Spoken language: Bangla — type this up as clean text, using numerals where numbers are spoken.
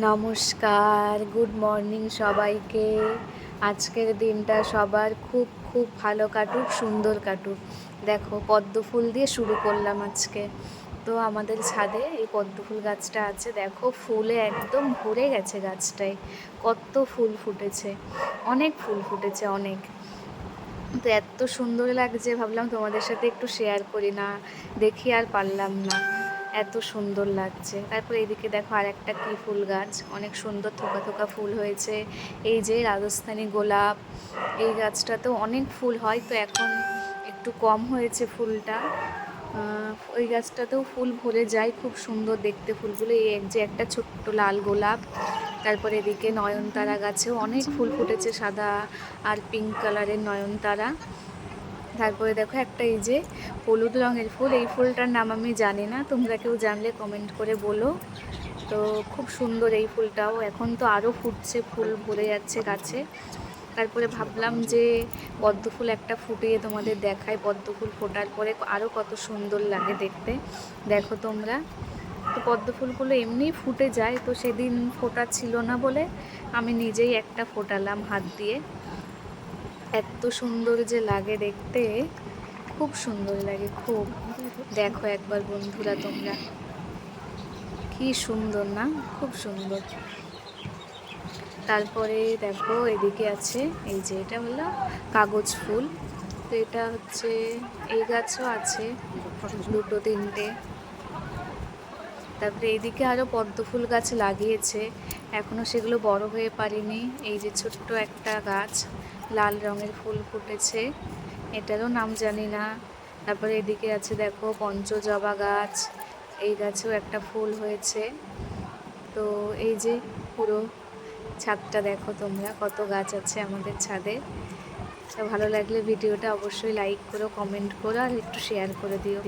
নমস্কার, গুড মর্নিং সবাইকে। আজকের দিনটা সবার খুব খুব ভালো কাটুক, সুন্দর কাটুক। দেখো পদ্ম ফুল দিয়ে শুরু করলাম আজকে। তো আমাদের ছাদে এই পদ্ম ফুল গাছটা আছে, দেখো ফুলে একদম ভরে গেছে গাছটায়। কত ফুল ফুটেছে, অনেক ফুল ফুটেছে, অনেক। তো এত সুন্দর লাগছে, ভাবলাম তোমাদের সাথে একটু শেয়ার করি, না দেখি আর পারলাম না, এত সুন্দর লাগছে। তারপর এইদিকে দেখো আর একটা কী ফুল গাছ, অনেক সুন্দর থোকা থোকা ফুল হয়েছে। এই যে রাজস্থানী গোলাপ, এই গাছটাতেও অনেক ফুল হয়, তো এখন একটু কম হয়েছে ফুলটা। ওই গাছটাতেও ফুল ভরে যায়, খুব সুন্দর দেখতে ফুলগুলো। এই এক যে একটা ছোট্ট লাল গোলাপ। তারপরে এদিকে নয়নতারা গাছেও অনেক ফুল ফুটেছে, সাদা আর পিঙ্ক কালারের নয়নতারা। তারপরে দেখো একটা এই যে হলুদ রঙের ফুল, এই ফুলটার নাম আমি জানি না, তোমরা কেউ জানলে কমেন্ট করে বলো। তো খুব সুন্দর এই ফুলটাও, এখন তো আরও ফুটছে, ফুল ভরে যাচ্ছে গাছে। তারপরে ভাবলাম যে পদ্ম ফুল একটা ফুটিয়ে তোমাদের দেখাই, পদ্ম ফুল ফোটার পরে আরও কত সুন্দর লাগে দেখতে, দেখো তোমরা। তো পদ্ম ফুলগুলো এমনিই ফুটে যায়, তো সেদিন ফোটা ছিল না বলে আমি নিজেই একটা ফোটালাম হাত দিয়ে। এত সুন্দর যে লাগে দেখতে, খুব সুন্দর লাগে খুব। দেখো একবার বন্ধুরা তোমরা, কি সুন্দর না, খুব সুন্দর। তারপরে দেখো এদিকে আছে এই যে এটা হলো কাগজ ফুল। তো এটা হচ্ছে, এই গাছও আছে দুটো তিনটে। তারপরে এইদিকে আরও পদ্ম ফুল গাছ লাগিয়েছে, এখনও সেগুলো বড় হয়ে পারেনি। এই যে ছোট্ট একটা গাছ, লাল রঙের ফুল ফুটেছে, এটারও নাম জানি না। তারপরে এদিকে আছে দেখো পঞ্চজবা গাছ, এই গাছেও একটা ফুল হয়েছে। তো এই যে পুরো ছাদটা দেখো তোমরা, কত গাছ আছে আমাদের ছাদে। তো ভালো লাগলে ভিডিওটা অবশ্যই লাইক করো, কমেন্ট করো আর একটু শেয়ার করে দিও।